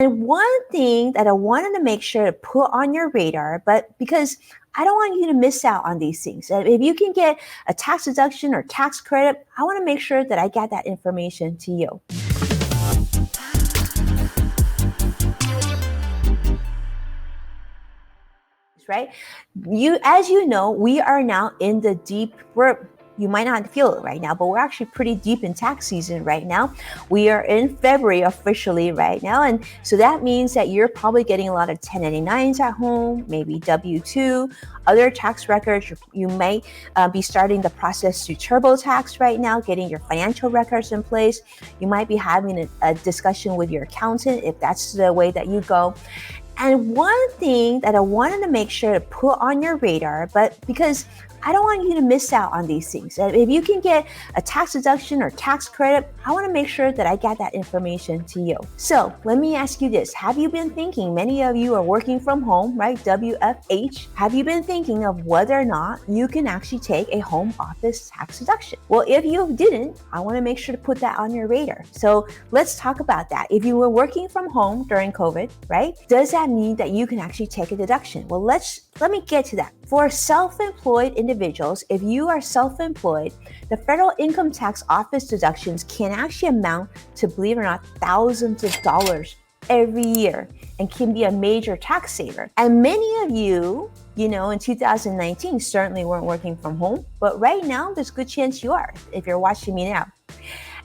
And one thing that I wanted to make sure to put on your radar, but because I don't want you to miss out on these things. And if you can get a tax deduction or tax credit, I want to make sure that I get that information to you. Right? As you know, we are now in the you might not feel it right now, but we're actually pretty deep in tax season right now. We are in February officially right now. And so that means that you're probably getting a lot of 1099s at home, maybe W-2, other tax records. You may be starting the process to TurboTax right now, getting your financial records in place. You might be having a discussion with your accountant if that's the way that you go. And one thing that I wanted to make sure to put on your radar, but because I don't want you to miss out on these things. And if you can get a tax deduction or tax credit, I want to make sure that I get that information to you. So let me ask you this. Have you been thinking, many of you are working from home, right? WFH. Have you been thinking of whether or not you can actually take a home office tax deduction? Well, if you didn't, I want to make sure to put that on your radar. So let's talk about that. If you were working from home during COVID, right? Does that mean that you can actually take a deduction? Well, let me get to that. For self-employed individuals, if you are self-employed, the federal income tax office deductions can actually amount to, believe it or not, thousands of dollars every year and can be a major tax saver. And many of you, in 2019 certainly weren't working from home, but right now there's a good chance you are if you're watching me now.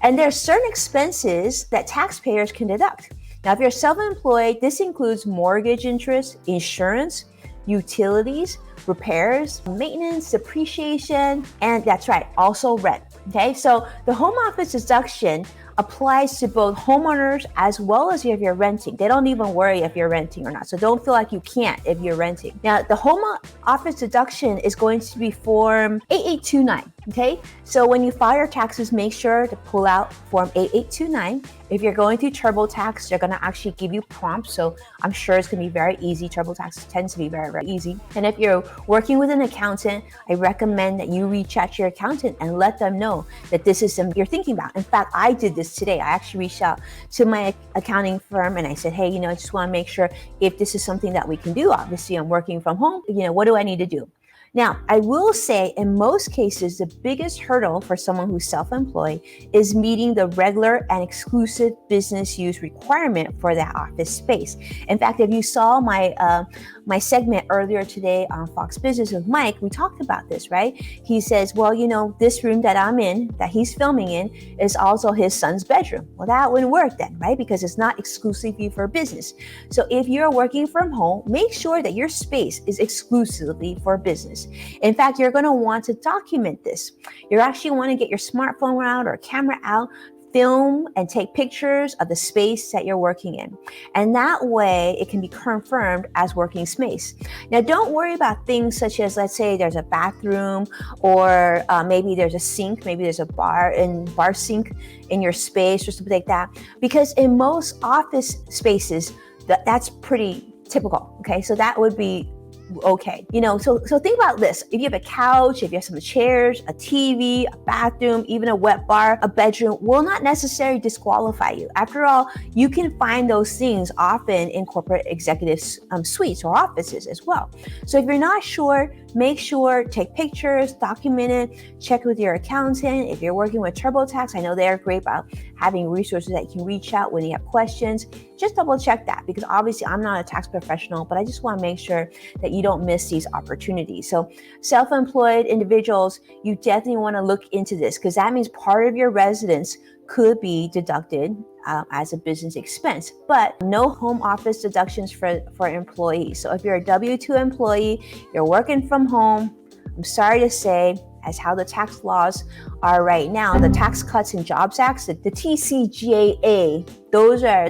And there are certain expenses that taxpayers can deduct. Now, if you're self-employed, this includes mortgage interest, insurance, utilities, repairs, maintenance, depreciation, and that's right, also rent. Okay, so the home office deduction applies to both homeowners as well as if you're renting. They don't even worry if you're renting or not. So don't feel like you can't if you're renting. Now, the home office deduction is going to be Form 8829. Okay, so when you file your taxes, make sure to pull out Form 8829. If you're going through TurboTax, they're going to actually give you prompts. So I'm sure it's going to be very easy. TurboTax tends to be very, very easy. And if you're working with an accountant, I recommend that you reach out to your accountant and let them know that this is something you're thinking about. In fact, I did this today. I actually reached out to my accounting firm and I said, hey, I just want to make sure if this is something that we can do. Obviously, I'm working from home. What do I need to do? Now, I will say in most cases, the biggest hurdle for someone who's self-employed is meeting the regular and exclusive business use requirement for that office space. In fact, if you saw my segment earlier today on Fox Business with Mike, we talked about this, right? He says, well, this room that I'm in, that he's filming in, is also his son's bedroom. Well, that wouldn't work then, right? Because it's not exclusively for business. So if you're working from home, make sure that your space is exclusively for business. In fact, you're going to want to document this. You actually want to get your smartphone out or camera out, film and take pictures of the space that you're working in. And that way it can be confirmed as working space. Now, don't worry about things such as, let's say there's a bathroom or maybe there's a sink, maybe there's a bar sink in your space or something like that. Because in most office spaces, that's pretty typical. Okay, so that would be okay. So think about this. If you have a couch, if you have some chairs, a TV, a bathroom, even a wet bar, a bedroom, will not necessarily disqualify you. After all, you can find those things often in corporate executive suites or offices as well. So if you're not sure, make sure, take pictures, document it, check with your accountant. If you're working with TurboTax, I know they're great about having resources that you can reach out when you have questions. Just double check that, because obviously I'm not a tax professional, but I just want to make sure that you don't miss these opportunities. So self-employed individuals, you definitely want to look into this, because that means part of your residence could be deducted as a business expense, but no home office deductions for employees. So if you're a W-2 employee, you're working from home, I'm sorry to say, as how the tax laws are right now, the Tax Cuts and Jobs Act, the TCJA,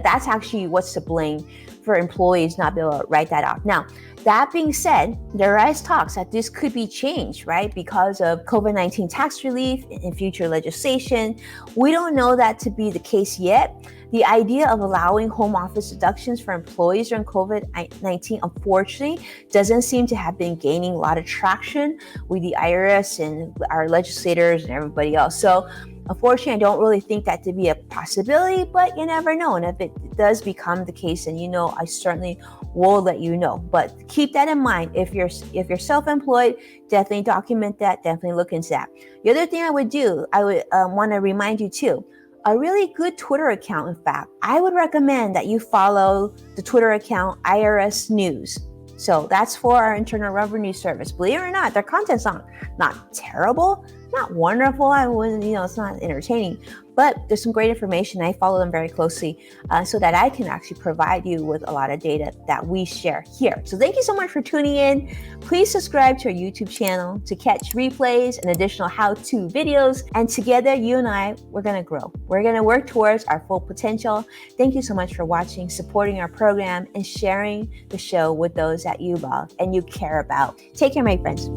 that's actually what's to blame for employees not being able to write that off. Now, that being said, there is talks that this could be changed, right? Because of COVID-19 tax relief and future legislation. We don't know that to be the case yet. The idea of allowing home office deductions for employees during COVID-19, unfortunately, doesn't seem to have been gaining a lot of traction with the IRS and our legislators and everybody else. So Unfortunately, I don't really think that to be a possibility, but you never know. And if it does become the case, and I certainly will let you know. But keep that in mind. If you're self-employed, definitely document that. Definitely look into that. The other thing I would do, I would want to remind you too. A really good Twitter account, in fact, I would recommend that you follow the Twitter account IRS News. So that's for our Internal Revenue Service. Believe it or not, their content's not terrible, not wonderful. I wouldn't, it's not entertaining, but there's some great information. I follow them very closely so that I can actually provide you with a lot of data that we share here. So thank you so much for tuning in. Please subscribe to our YouTube channel to catch replays and additional how-to videos. And together, you and I, we're going to grow. We're going to work towards our full potential. Thank you so much for watching, supporting our program, and sharing the show with those that you love and you care about. Take care, my friends.